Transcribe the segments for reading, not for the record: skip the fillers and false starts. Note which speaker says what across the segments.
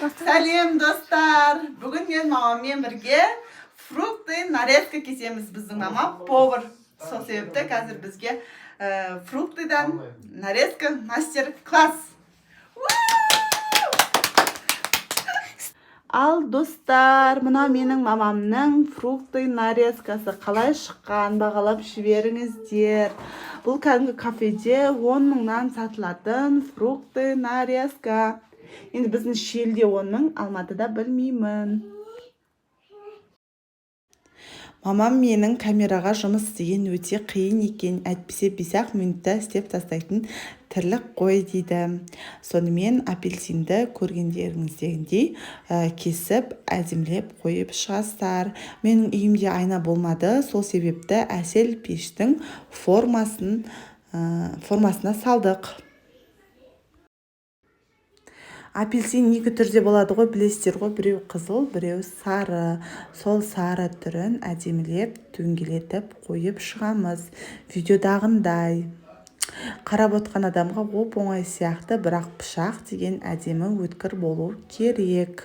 Speaker 1: Сәлем достар. Бүгін мен мамаммен бірге фрукты нарезка кесеміз. Біздің мама повар. Сол себепті қазір бізге фруктыдан нарезка мастер-класс. Ал достар, мына менің мамамның фрукты нарезкасы қалай шыққан, бағалап жіберіңіздер. Бұл кәдімгі кафеде 10 мыңнан сатылатын фрукты нарезка. Енді біздің шелде 10 мың, Алматыда білмеймін. Мамам менің камераға жұмыс істеген өте қиын екен, әйтпесе 5-ақ минутта істеп тастайтын тірлік қой дейді. Сонымен апельсинді көргендеріңіздегіндей кесіп, әдемілеп қойып шығасыздар. Менің үйімде айна болмады, сол себепті әсел пештің формасына салдық. Апельсин екі түрде болады ғой, білесіздер ғой, біреу қызыл, біреу сары. Сол сары түрін әдемілеп дөңгелетіп қойып шығамыз. Видеодағындай. Қарап отқан адамға оп-оңай сияқты, бірақ пышақ деген әдемі өткір болу керек.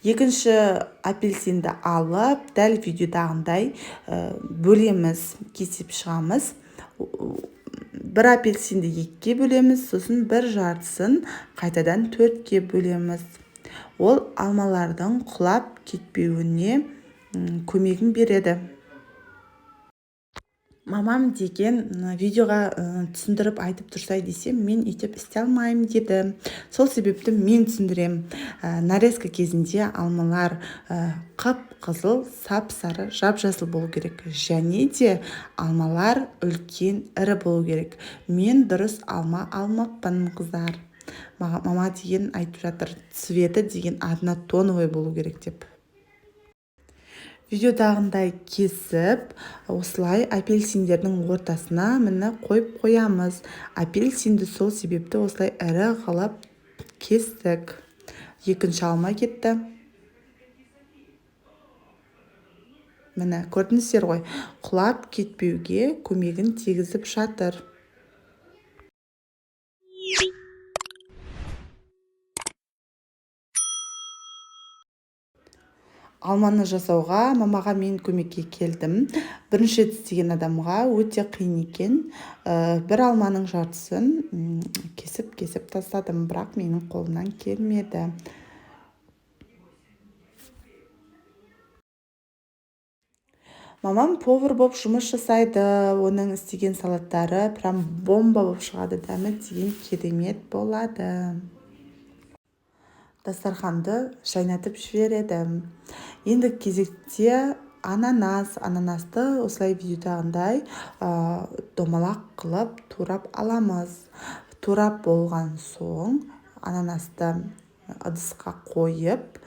Speaker 1: Екінші апельсинді алып, дәл видеодағындай бөлеміз, кесіп шығамыз. Бір апельсинді 2-ге бөлеміз, сосын бір жартысын қайтадан 4-ге бөлеміз. Ол алмалардың құлап кетпеуіне көмегін береді. Мамам деген видеоға түсіндіріп айтып тұрсай десем, мен өйтіп істей алмаймын деді. Сол себепті мен түсіндірем. Нарезка кезінде алмалар қып-қызыл, сап-сары, жап-жасыл болу керек. Және де алмалар үлкен, ірі болу керек. Мен дұрыс алма алмаппын, қыздар. Мама деген айтып жатыр, цветі деген однотоновый болу керек деп. Видеодағындай кесіп, осылай апельсиндердің ортасына міне қойып қоямыз. Апельсинді сол себепті осылай ірі қылып кестік. Екінші алма кетті. Міне көрдіңіздер ғой, құлап кетпеуге көмегін тигізіп жатыр. Алманы жасауға мамаға мен көмекке келдім. Бірінші рет істеген адамға өте қиын екен. Бір алманың жартысын кесіп тастадым, бірақ менің қолымнан келмеді. Мамам повар болып жұмыс жасайды. Оның істеген салаттары прям бомба болып шығады. Дәмі деген керемет болады. Дастарханды жайнатып жібереді. Енді кезекте ананасты осылай видеодағындай домалақ қылып турап аламыз. Турап болған соң ананасты ыдысқа қойып,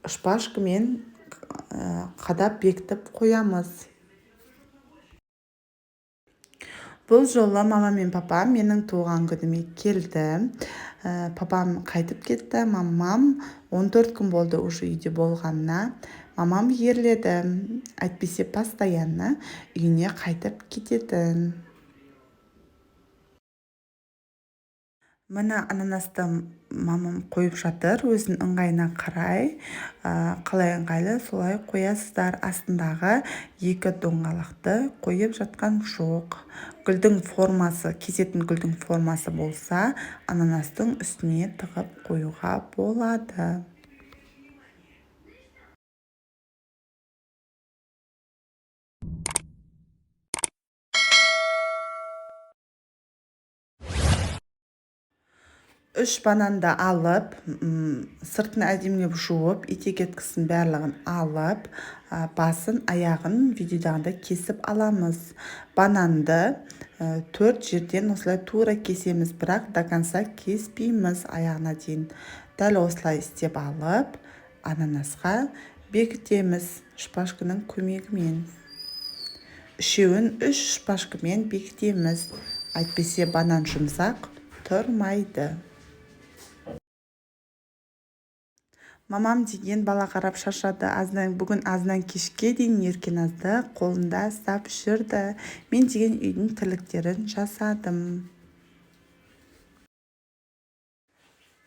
Speaker 1: шпажкамен қадап бекітіп қоямыз. Бұл жолы мама мен папам менің туған күніме келді. Папам қайтып кетті, мамам 14 күн болды уже үйде болғанына. Мамам ерледі, әйтпесе постоянно үйіне қайтып кететін. Мына ананасты мамам қойып жатыр, өзінің ыңғайына қарай. Қалай ыңғайлы, солай қоясыздар. Астындағы 2 доңғалақты қойып жатқан жоқ. Гүлдің формасы, кесетін гүлдің формасы болса, ананастың үстіне тығып қоюға болады. Үш бананды алып, сыртын әдемілеп жуып, етек-еткісін барлығын алып, басын, аяғын видеодағында кесіп аламыз. Бананды 4 жерден осылай тура кесеміз, бірақ до конца кеспейміз аяғына дейін. Дәл осылай істеп алып, ананасқа бекітеміз шпажканың көмегімен. Үшеуін 3 шпажкамен бекітеміз. Әйтпесе банан жұмсақ тұрмайды. Мамам деген бала қарап шаршады. Бүгін азынан кешке дейін Еркеназды қолында ұстап жүрді. Мен деген үйдің тірліктерін жасадым.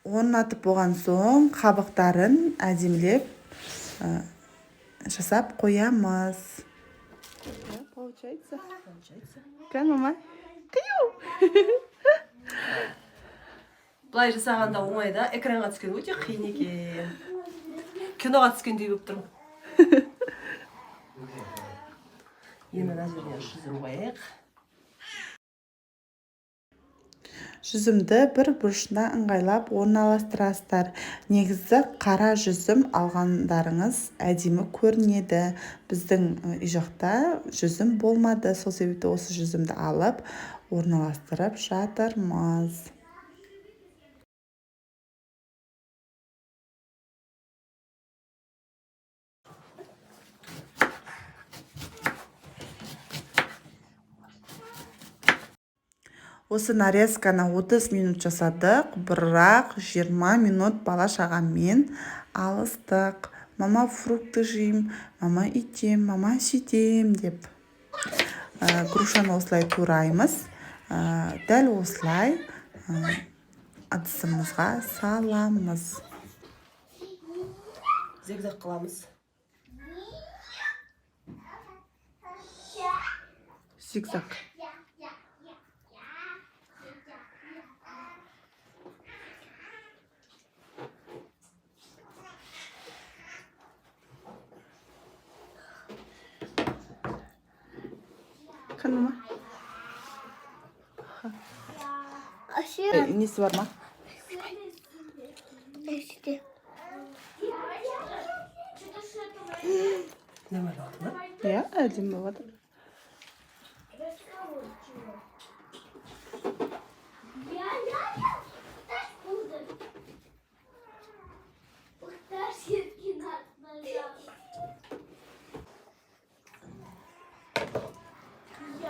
Speaker 1: орнатып болған соң қабықтарын әдемілеп жасап қоямыз. Получается? Как, мама?
Speaker 2: Былай жасағанда оңай да, экранға түскен өте қиын екен. Киноға түскендей болып тұрмын. Енді мына жеріне жүзім қояйық.
Speaker 1: Жүзімді бір бұрышына ыңғайлап орналастырасыздар. Негізі қара жүзім алғандарыңыз әдемі көрінеді. Біздің үй жақта жүзім болмады. Сол себепті осы жүзімді алып орналастырып жатырмыз. Осы нарезканы 30 минут жасадық, бірақ 20 минут бала-шағамен алыстық. Мама фрукты жейм, мама итем, мама сүйтем деп. Грушаны осылай тураймыз. Дәл осылай ыдысымызға саламыз.
Speaker 2: Зигзаг қыламыз.
Speaker 1: Зигзаг. Kan mama? Nesi var mı?
Speaker 3: İşte.
Speaker 2: Ne var altında?
Speaker 1: Ya, әдемі болады.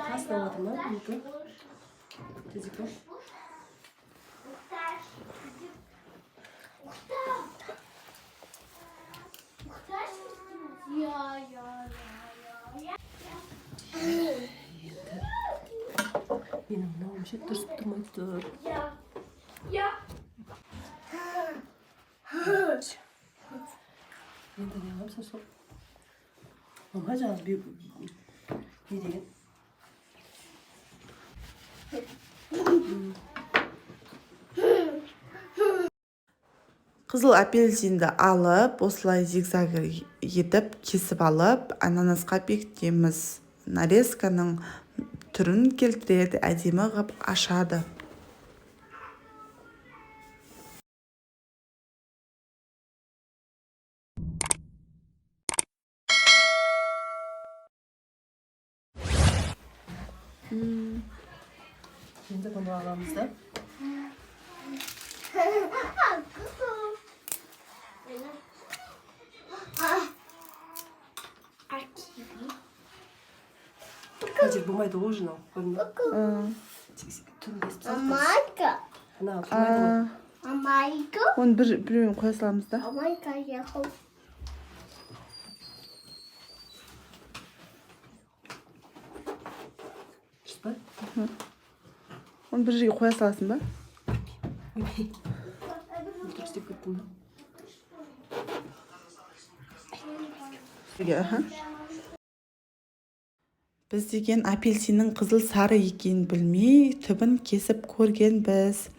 Speaker 2: Тасталады ма? Неге? Тезек бар? Менің мынауымша дұрыс тұрмай тұр. Енді не қыламыз сол? Мама жаңағы не деген?
Speaker 1: Қызыл апельсинді алып, осылай зигзаг етіп кесіп алып, ананасқа бекітеміз. Нарезканың түрін келтіреді, әдемі ғып ашады.
Speaker 2: Енді bunu alamız da. Hacı bu mayda orijinal.
Speaker 3: Амайка.
Speaker 2: Ana, bu mayda.
Speaker 3: Амайка.
Speaker 1: Оны біреуін қоя саламыз да.
Speaker 3: Амайка яху.
Speaker 2: Çıt var.
Speaker 1: Оны бір жерге қоя саласың ба?
Speaker 2: Dürüst istеп kеттім.
Speaker 1: Біз деген апельсиннің қызыл сары екенін білмей, түбін кесіп көргенбіз.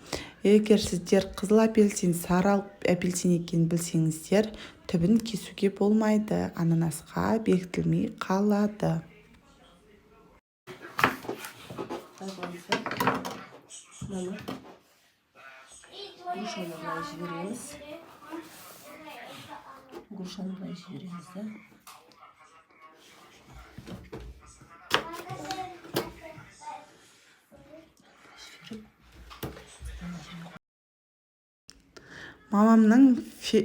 Speaker 1: Егер сіздер қызыл апельсин, сары апельсин екенін білсеңіздер, түбін кесуге болмайды, ананасқа бекітілмей қалады.
Speaker 2: Mama. Грушаны былай жібереміз. Грушаны былай жібереміз да.
Speaker 1: Мамамның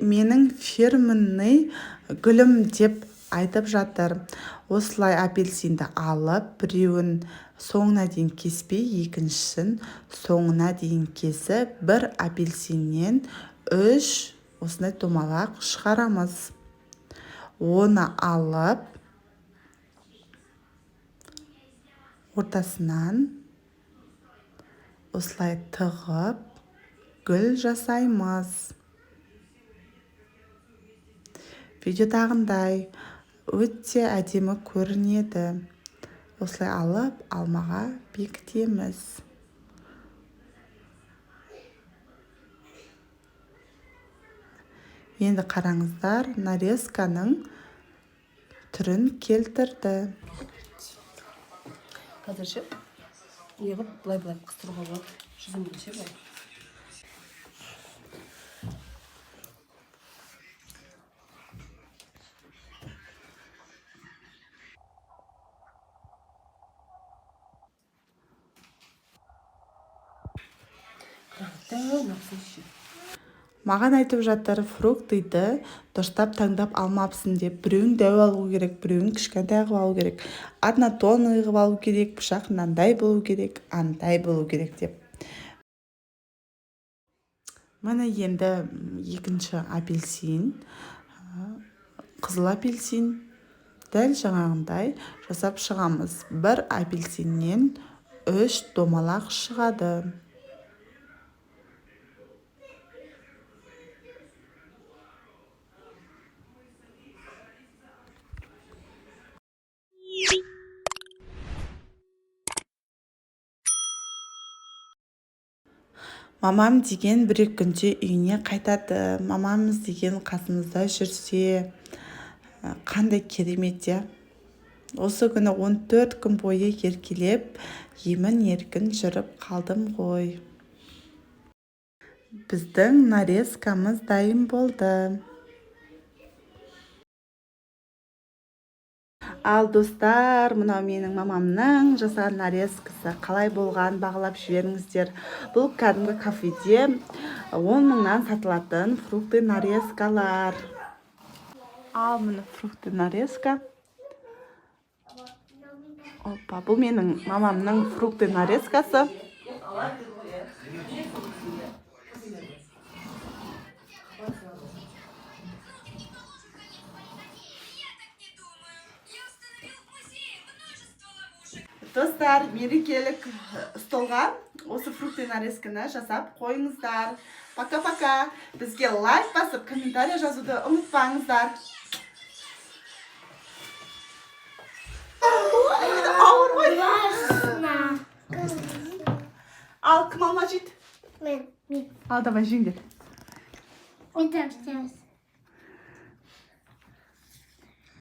Speaker 1: менің фирменный гүлім деп айтып жатыр. Осылай апельсинді алып, біреуін соңына дейін кеспей, екіншісін соңына дейін кесіп, бір апельсиннен 3 осындай домалақ шығарамыз. Оны алып, ортасынан осылай тығып, гүл жасаймыз. Видеодағындай өте әдемі көрінеді. Осылай алып алмаға бекітеміз. Енді қараңыздар, нарезканың түрін келтірді.
Speaker 2: Қазір ше не қылып былай қыстыруға болады. Жүзімді ше былай.
Speaker 1: Маған айтып жатыр, фруктыйды дұрыстап таңдап алмапсың деп. Біреуін дәу алу керек, біреуін кішкентай қылып алу керек. Однотонный қылып алу керек, пышақ мынандай болу керек, андай болу керек деп. Міне енді екінші апельсин, қызыл апельсин. Дәл жаңағындай жасап шығамыз. Бір апельсиннен 3 домалақ шығады. Мамам деген бір-екі күнде үйіне қайтады. Мамамыз деген қасымызда жүрсе, қандай керемет те. Осы күні 14 күн бойы еркелеп, емін-еркін жүріп қалдым ғой. Біздің нарезкамыз дайын болды. Ал достар, мынау менің мамамның жасаған нарезкасы қалай болған бағалап жіберіңіздер. Бұл кәдімгі кафеде 10 мыңнан сатылатын фрукты нарезкалар. Ал міне фрукты нарезка. Опа, бұл менің мамамның фрукты нарезкасы. Достар, мерекелік столға осы фрукты нарезканы жасап қойыңыздар. Пока-пока. Бізге лайк басып, комментарий жазуды ұмытпаңыздар. Ауыр ғой. Ал, кім алма жейді?
Speaker 3: Мен.
Speaker 1: Ал, давай жеңдер.
Speaker 3: Мен